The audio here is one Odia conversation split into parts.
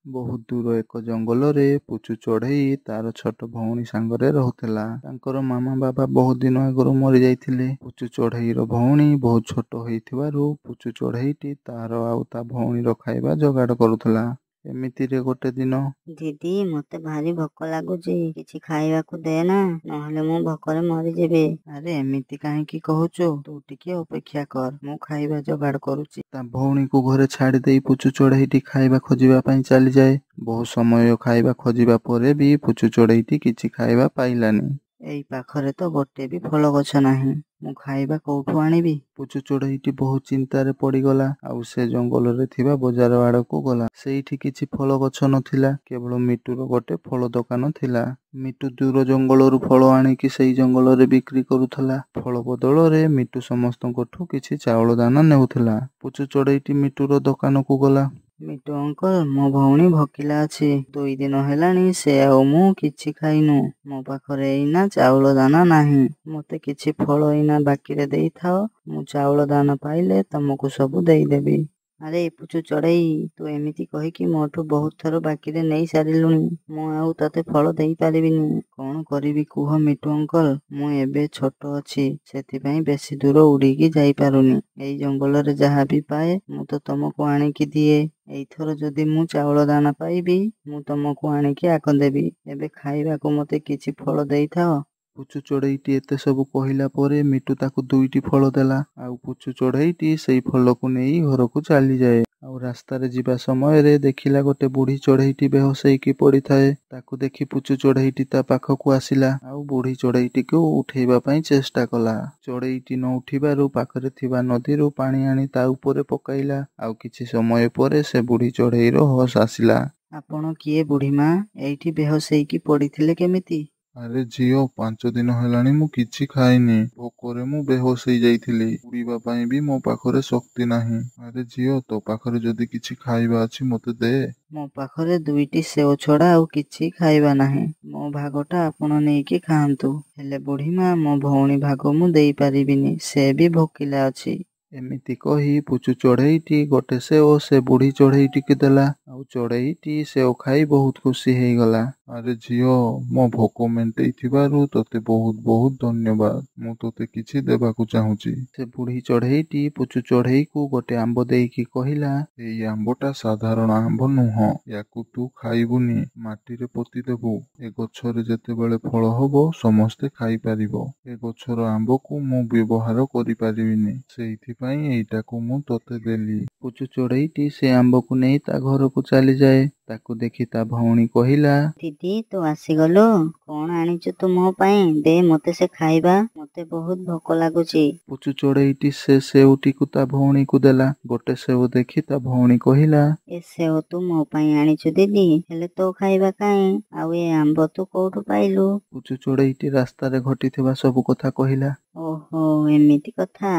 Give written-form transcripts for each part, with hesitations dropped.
ବହୁତ ଦୂର ଏକ ଜଙ୍ଗଲରେ ପୁଚୁ ଚଢ଼େଇ ତାର ଛୋଟ ଭଉଣୀ ସାଙ୍ଗରେ ରହୁଥିଲା। ତାଙ୍କର ମାମା ବାବା ବହୁତ ଦିନ ଆଗରୁ ମରିଯାଇଥିଲେ। ପୁଚୁ ଚଢ଼େଇର ଭଉଣୀ ବହୁତ ଛୋଟ ହୋଇଥିବାରୁ ପୁଚୁ ଚଢ଼େଇଟି ତାର ଆଉ ତା ଭଉଣୀର ଖାଇବା ଯୋଗାଡ଼ କରୁଥିଲା। ଏମିତିରେ ଗୋଟେ ଦିନ, ଦିଦି ମତେ ଭାରି ଭୋକ ଲାଗୁଛି, କିଛି ଖାଇବାକୁ ଦେ ନା, ନହେଲେ ମୁଁ ଭୋକରେ ମରିଯିବି। ଆରେ ଏମିତି କାହିଁକି କହୁଛୁ? ତୁ ଟିକେ ଅପେକ୍ଷା କର, ମୁଁ ଖାଇବା ଯୋଗାଡ଼ କରୁଛି। ତା ଭଉଣୀକୁ ଘରେ ଛାଡ଼ି ଦେଇ ପୁଚୁ ଚଢ଼େଇଟି ଖାଇବା ଖୋଜିବା ପାଇଁ ଚାଲିଯାଏ। ବହୁ ସମୟ ଖାଇବା ଖୋଜିବା ପରେ ବି ପୁଚୁ ଚଢ଼େଇଟି କିଛି ଖାଇବା ପାଇଲାନି। ଏଇ ପାଖରେ ତ ଗୋଟେ ବି ଫଳ ଗଛ ନାହିଁ, ମୁଁ ଖାଇବା କୋଉଠୁ ଆଣିବି? ପୁଚୁ ଚଢ଼େଇଟି ବହୁତ ଚିନ୍ତାରେ ପଡ଼ିଗଲା। ଆଉ ସେ ଜଙ୍ଗଲରେ ଥିବା ବଜାର ଆଡ଼କୁ ଗଲା। ସେଇଠି କିଛି ଫଳ ଗଛ ନଥିଲା, କେବଳ ମିଟୁର ଗୋଟେ ଫଳ ଦୋକାନ ଥିଲା। ମିଟୁ ଦୂର ଜଙ୍ଗଲରୁ ଫଳ ଆଣିକି ସେଇ ଜଙ୍ଗଲରେ ବିକ୍ରି କରୁଥିଲା। ଫଳ ବଦଳରେ ମିଟୁ ସମସ୍ତଙ୍କଠୁ କିଛି ଚାଉଳ ଦାନା ନେଉଥିଲା। ପୁଚୁ ଚଢ଼େଇଟି ମିଟୁର ଦୋକାନକୁ ଗଲା। ମିଟୁ ଅଙ୍କଲ, ମୋ ଭଉଣୀ ଭୋକିଲା ଅଛି। 2 ଦିନ ହେଲାଣି ସେ ଆଉ ମୁଁ କିଛି ଖାଇନୁ। ମୋ ପାଖରେ ଏଇନା ଚାଉଳ ଦାନା ନାହିଁ। ମତେ କିଛି ଫଳ ଏଇନା ବାକିରେ ଦେଇଥାଅ, ମୁଁ ଚାଉଳ ଦାନା ପାଇଲେ ତମକୁ ସବୁ ଦେଇଦେବି। ଆରେ ପୁଚୁ ଚଢ଼େଇ, ତୁ ଏମିତି କହିକି ମୋଠୁ ବହୁତ ଥର ବାକିରେ ନେଇ ସାରିଲୁଣି। ମୁଁ ଆଉ ତତେ ଫଳ ଦେଇପାରିବିନି। କଣ କରିବି କୁହ ମିଟୁ ଅଙ୍କଲ, ମୁଁ ଏବେ ଛୋଟ ଅଛି, ସେଥିପାଇଁ ବେଶୀ ଦୂର ଉଡ଼ିକି ଯାଇପାରୁନି। ଏଇ ଜଙ୍ଗଲରେ ଯାହା ବି ପାଏ ମୁଁ ତ ତମକୁ ଆଣିକି ଦିଏ। ଏଇଥର ଯଦି ମୁଁ ଚାଉଳ ଦାନା ପାଇବି, ମୁଁ ତମକୁ ଆଣିକି ଆଗ ଦେବି। ଏବେ ଖାଇବାକୁ ମତେ କିଛି ଫଳ ଦେଇଥାଅ। ପୁଚୁ ଚଢ଼େଇଟି ଏତେ ସବୁ କହିଲା ପରେ ମିଟୁ ତାକୁ 2ଟି ଫଳ ଦେଲା। ଆଉ ପୁଚୁ ଚଢ଼େଇଟି ସେଇ ଫଳକୁ ନେଇ ଘରକୁ ଚାଲିଯାଏ। ଆଉ ରାସ୍ତାରେ ଯିବା ସମୟରେ ଦେଖିଲା ଗୋଟେ ବୁଢ଼ୀ ଚଢ଼େଇଟି ବେହୋସ ହେଇକି ପଡ଼ିଥାଏ। ତାକୁ ଦେଖି ପୁଚୁ ଚଢ଼େଇଟି ତା ପାଖକୁ ଆସିଲା ଆଉ ବୁଢ଼ୀ ଚଢ଼େଇଟିକୁ ଉଠେଇବା ପାଇଁ ଚେଷ୍ଟା କଲା। ଚଢ଼େଇଟି ନ ଉଠିବାରୁ ପାଖରେ ଥିବା ନଦୀରୁ ପାଣି ଆଣି ତା ଉପରେ ପକାଇଲା। ଆଉ କିଛି ସମୟ ପରେ ସେ ବୁଢ଼ୀ ଚଢ଼େଇର ହୋସ ଆସିଲା। ଆପଣ କିଏ ବୁଢ଼ୀମା? ଏଇଠି ବେହୋସ ହେଇକି ପଡ଼ିଥିଲେ କେମିତି? ଆରେ ଝିଅ, 5 ଦିନ ହେଲାଣି ମୁଁ କିଛି ଖାଇନି। ଭୋକରେ ମୁଁ ବେହୋସ ହେଇଯାଇଥିଲି। ଉଡ଼ିବା ପାଇଁ ବି ମୋ ପାଖରେ ଶକ୍ତି ନାହିଁ। ଆରେ ଝିଅ, ତୋ ପାଖରେ ଯଦି କିଛି ଖାଇବା ଅଛି ମତେ ଦେ। ମୋ ପାଖରେ 2ଟି ସେଓ ଛଡ଼ା ଆଉ କିଛି ଖାଇବା ନାହିଁ। ମୋ ଭାଗଟା ଆପଣ ନେଇକି ଖାଆନ୍ତୁ। ହେଲେ ବୁଢ଼ୀମା, ମୋ ଭଉଣୀ ଭାଗ ମୁଁ ଦେଇପାରିବିନି, ସେ ବି ଭୋକିଲା ଅଛି। ଏମିତି କହି ପୁଚୁ ଚଢ଼େଇଟି ଗୋଟେ ସେଓ ସେ ବୁଢ଼ୀ ଚଢ଼େଇଟିକୁ ଦେଲା। ଆଉ ଚଢ଼େଇଟି ସେଓ ଖାଇ ବହୁତ ଖୁସି ହେଇଗଲା। ଆରେ ଝିଅ, ମୋ ଭୋକ ମେଣ୍ଟେଇଥିବାରୁ ତତେ ବହୁତ ବହୁତ ଧନ୍ୟବାଦ। ମୁଁ ତତେ କିଛି ଦେବାକୁ ଚାହୁଁଛି। ସେ ବୁଢ଼ୀ ଚଢ଼େଇଟି ପୁଚୁ ଚଢ଼େଇକୁ ଗୋଟେ ଆମ୍ବ ଦେଇକି କହିଲା, ଏଇ ଆମ୍ବଟା ସାଧାରଣ ଆମ୍ବ ନୁହଁ। ୟାକୁ ତୁ ଖାଇବୁନି, ମାଟିରେ ପୋତି ଦେବୁ। ଏ ଗଛରେ ଯେତେବେଳେ ଫଳ ହବ ସମସ୍ତେ ଖାଇପାରିବ। ଏ ଗଛର ଆମ୍ବକୁ ମୁଁ ବ୍ୟବହାର କରିପାରିବିନି, ସେଇଥିପାଇଁ ଏଇଟାକୁ ମୁଁ ତତେ ଦେଲି। ପୁଚୁ ଚଢ଼େଇଟି ସେ ଆମ୍ବକୁ ନେଇ ତା ଘରକୁ ଚାଲିଯାଏ। ତାକୁ ଦେଖି ତା ଭଉଣୀ କହିଲା, ଦିଦି ତୁ ଆସିଗଲୁ, କଣ ଆଣିଛୁ ତୁ ମୋ ପାଇଁ? ଦେ ମତେ ସେ ଖାଇବା, ମତେ ବହୁତ ଭୋକ ଲାଗୁଛି। ପୁଚୁ ଚଢ଼େଇଟି ସେ ସେଓଟିକୁ ତା ଭଉଣୀକୁ ଦେଲା। ଗୋଟେ ସେଓ ଦେଖି ତା ଭଉଣୀ କହିଲା, ଏ ସେଓ ତୁ ମୋ ପାଇଁ ଆଣିଛୁ ଦିଦି, ହେଲେ ତୋ ଖାଇବା କାଇଁ? ଆଉ ଏ ଆମ୍ବ ତୁ କୋଉଠୁ ପାଇଲୁ? ପୁଚୁ ଚଢ଼େଇଟି ରାସ୍ତାରେ ଘଟିଥିବା ସବୁ କଥା କହିଲା। ଓହୋ, ଏମିତି କଥା।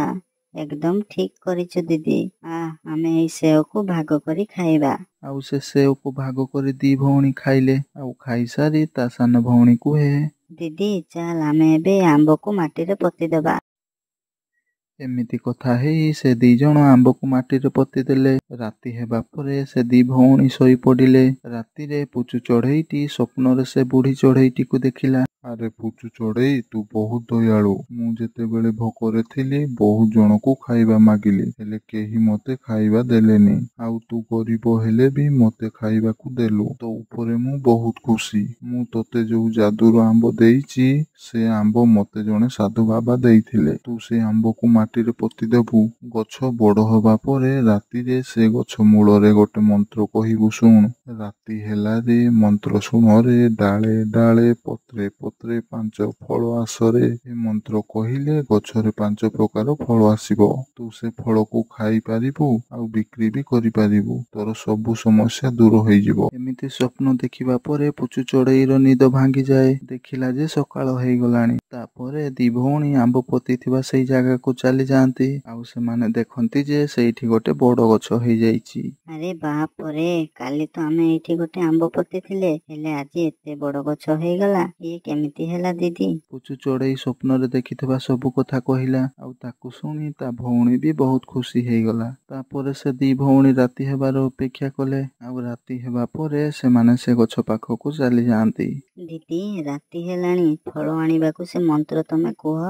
ଏକଦମ ଠିକ କରିଛୁ ଦିଦି। ଆମେ ଏଇ ସେଓକୁ ଭାଗ କରି ଖାଇବା। ଆଉ ସେ ସେଓକୁ ଭାଗ କରି 2 ଭଉଣୀ ଖାଇଲେ। ଆଉ ଖାଇସାରି ତା ସାନ ଭଉଣୀ କୁହେ, ଦିଦି ଚାଲ ଆମେ ଏବେ ଆମ୍ବକୁ ମାଟିରେ ପୋତିଦେବା। ଏମିତି କଥା ହେଇ ସେ 2 ଜଣ ଆମ୍ବକୁ ମାଟିରେ ପୋତିଦେଲେ। ରାତି ହେବା ପରେ ସେ 2 ଭଉଣୀ ଶୋଇପଡ଼ିଲେ। ରାତିରେ ପୁଚୁ ଚଢ଼େଇଟି ସ୍ୱପ୍ନରେ ସେ ବୁଢ଼ୀ ଚଢ଼େଇଟିକୁ ଦେଖିଲା। ଆରେ ପୁଚୁ ଚଢ଼େଇ, ତୁ ବହୁତ ଦୟାଳୁ। ମୁଁ ଯେତେବେଳେ ଭୋକରେ ଥିଲି ବହୁତ ଜଣକୁ ଖାଇବା ମାଗିଲି, ହେଲେ କେହି ମତେ ଖାଇବା ଦେଲେନି। ଆଉ ତୁ ଗରିବ ହେଲେ ବି ମତେ ଖାଇବାକୁ ଦେଲୁ। ତୋ ଉପରେ ମୁଁ ବହୁତ ଖୁସି। ମୁଁ ତୋତେ ଯୋଉ ଯାଦୁର ଆମ୍ବ ଦେଇଛି, ସେ ଆମ୍ବ ମତେ ଜଣେ ସାଧୁ ବାବା ଦେଇଥିଲେ। ତୁ ସେ ଆମ୍ବକୁ ମାଟିରେ ପୋତି ଦେବୁ। ଗଛ ବଡ଼ ହେବା ପରେ ରାତିରେ ସେ ଗଛ ମୂଳରେ ଗୋଟେ ମନ୍ତ୍ର କହିବୁ, ଶୁଣ। ରାତି ହେଲାରେ ମନ୍ତ୍ର ଶୁଣରେ, ଡାଳେ ଡାଳେ ପତ୍ରେ ପତ୍ରେ 5 ଫଳ ଆସରେ। ଏ ମନ୍ତ୍ର କହିଲେ ଗଛରେ 5 ପ୍ରକାର ଫଳ ଆସିବ। ତୁ ସେ ଫଳକୁ ଖାଇପାରିବୁ ଆଉ ବିକ୍ରି ବି କରିପାରିବୁ। ତୋର ସବୁ ସମସ୍ୟା ଦୂର ହେଇଯିବ। ଏମିତି ସ୍ୱପ୍ନ ଦେଖିବା ପରେ ପୁଚୁ ଚଢ଼େଇର ନିଦ ଭାଙ୍ଗିଯାଏ। ଦେଖିଲା ଯେ ସକାଳ ହେଇଗଲାଣି। ତାପରେ 2 ଭଉଣୀ ଆମ୍ବ ପୋତିଥିବା ସେଇ ଜାଗାକୁ ଚାଲିଯାଆନ୍ତି। ଆଉ ସେମାନେ ଦେଖନ୍ତି ଯେ ସେଇଠି ଗୋଟେ ବଡ଼ ଗଛ ହେଇଯାଇଛି। ଆରେ ବାପରେ, କାଲି ତ ଆମେ ଏଇଠି ଗୋଟେ ଆମ୍ବ ପୋତିଥିଲେ, ହେଲେ ଆଜି ଏତେ ବଡ଼ ଗଛ ହେଇଗଲା। ଇଏ କେମିତି ହେଲା ଦିଦି? ପୁଚୁ ଚଢ଼େଇ ସ୍ୱପ୍ନରେ ଦେଖିଥିବା ସବୁ କଥା କହିଲା। ଆଉ ତାକୁ ଶୁଣି ତା ଭଉଣୀ ବି ବହୁତ ଖୁସି ହେଇଗଲା। ତାପରେ ସେ ଦି ଭଉଣୀ ରାତି ହେବାର ଅପେକ୍ଷା କଲେ। ଆଉ ରାତି ହେବା ପରେ ସେମାନେ ସେ ଗଛ ପାଖକୁ ଚାଲି ଯାଆନ୍ତି। ଦିଦି ରାତି ହେଲାଣି, ଫଳ ଆଣିବାକୁ ସେ ମନ୍ତ୍ର ତମେ କୁହ।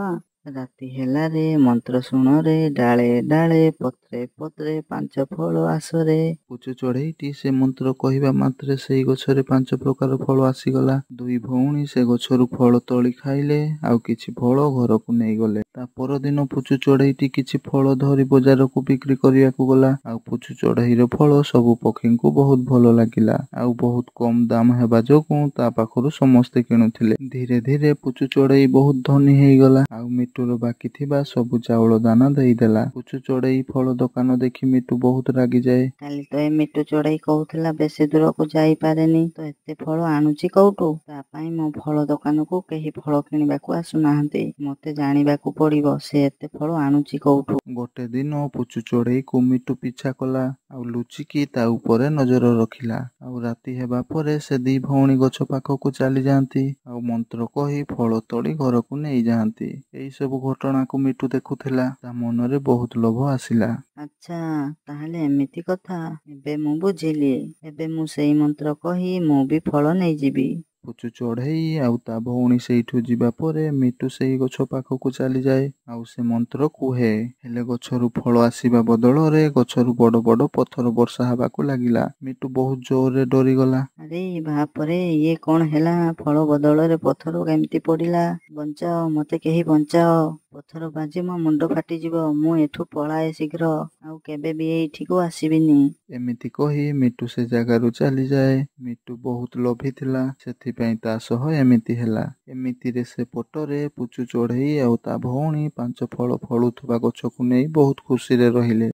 ରାତି ହେଲାରେ ମନ୍ତ୍ର ଶୁଣରେ, ଡାଳେ ଡାଳେ ପତ୍ରେ ପତ୍ରେ ପାଞ୍ଚ ଫଳ ଆସରେ। ପୁଚୁ ଚଢ଼େଇଟି ସେ ମନ୍ତ୍ର କହିବା ମାତ୍ରେ ସେଇ ଗଛରେ 5 ପ୍ରକାର ଫଳ ଆସିଗଲା। ଦୁଇ ଭଉଣୀ ସେ ଗଛରୁ ଫଳ ତୋଳି ଖାଇଲେ ଆଉ କିଛି ଫଳ ଘରକୁ ନେଇଗଲେ। ତା ପରଦିନ ପୁଚୁ ଚଢ଼େଇଟି କିଛି ଫଳ ଧରି ବଜାରକୁ ବିକ୍ରି କରିବାକୁ ଗଲା। ଆଉ ପୁଚୁ ଚଢ଼େଇର ଫଳ ସବୁ ପକ୍ଷୀଙ୍କୁ ବହୁତ ଭଲ ଲାଗିଲା। ଆଉ ବହୁତ କମ ଦାମ ହେବା ଯୋଗୁଁ ତା ପାଖରୁ ସମସ୍ତେ କିଣୁଥିଲେ। ଧୀରେ ଧୀରେ ପୁଚୁ ଚଢ଼େଇ ବହୁତ ଧନୀ ହେଇଗଲା। ଆଉ ମିଟୁର ବାକି ଥିବା ସବୁ ଚାଉଳ ଦାନା ଦେଇଦେଲା। ପୁଚୁ ଚଢ଼େଇ ଫଳ ଦୋକାନ ଦେଖି ମିଟୁ ବହୁତ ରାଗିଯାଏ। କାଲି ତ ଏ ମିଟୁ ଚଢ଼େଇ କହୁଥିଲା ବେଶୀ ଦୂରକୁ ଯାଇପାରେନି, ତ ଏତେ ଫଳ ଆଣୁଛି କୋଉଠୁ? ତା ପାଇଁ ମୋ ଫଳ ଦୋକାନକୁ କେହି ଫଳ କିଣିବାକୁ ଆସୁନାହାନ୍ତି। ମତେ ଜାଣିବାକୁ ପଡିବ ସେ ଏତେ ଫଳ ଆଣୁଛି କୋଉଠୁ। ଗୋଟେ ଦିନ ପୁଚୁ ଚଢ଼େଇକୁ ମିଟୁ ପିଛା କଲା ଆଉ ଲୁଚିକି ତା ଉପରେ ନଜର ରଖିଲା। ଆଉ ରାତି ହେବା ପରେ ସେ ଦି ଭଉଣୀ ଗଛ ପାଖକୁ ଚାଲି ଯାଆନ୍ତି ଆଉ ମନ୍ତ୍ର କହି ଫଳ ତୋଳି ଘରକୁ ନେଇଯାଆନ୍ତି। ଏଇ ସବୁ ଘଟଣାକୁ ମିଟୁ ଦେଖୁଥିଲା। ତା ମନରେ ବହୁତ ଲୋଭ ଆସିଲା। ଆଚ୍ଛା, ତାହେଲେ ଏମିତି କଥା। ଏବେ ମୁଁ ବୁଝିଲି। ଏବେ ମୁଁ ସେଇ ମନ୍ତ୍ର କହି ମୁଁ ବି ଫଳ ନେଇଯିବି। ପୁଚୁ ଚଢ଼େଇ ଆଉ ତା ଭଉଣୀ ସେଇଠୁ ଯିବା ପରେ ମିଟୁ ସେଇ ଗଛ ପାଖକୁ ଚାଲିଯାଏ ଆଉ ସେ ମନ୍ତ୍ର କୁହେ। ହେଲେ ଗଛରୁ ଫଳ ଆସିବା ବଦଳରେ ଗଛରୁ ବଡ ବଡ ପଥର ବର୍ଷା ହେବାକୁ ଲାଗିଲା। ମିଟୁ ବହୁତ ଜୋରରେ ଡରିଗଲା। ଆରେ ବାପରେ, ଇଏ କଣ ହେଲା? ଫଳ ବଦଳରେ ପଥର କେମିତି ପଡ଼ିଲା? ବଞ୍ଚାଅ, ମତେ କେହି ବଞ୍ଚାଅ। ପଥର ବାଜି ମୋ ମୁଣ୍ଡ ଫାଟିଯିବ। ମୁଁ ଏଠୁ ପଳାଏ ଶୀଘ୍ର। ଆଉ କେବେ ବି ଏଇଠିକୁ ଆସିବିନି। ଏମିତି କହି ମିଟୁ ସେ ଜାଗାରୁ ଚାଲିଯାଏ। ମିଟୁ ବହୁତ ଲୋଭୀ ଥିଲା, ସେଥିପାଇଁ ତା ସହ ଏମିତି ହେଲା। ଏମିତିରେ ସେ ପଟରେ ପୁଚୁ ଚଢ଼େଇ ଆଉ ତା ଭଉଣୀ 5 ଫଳ ଫଳୁଥିବା ଗଛକୁ ନେଇ ବହୁତ ଖୁସିରେ ରହିଲେ।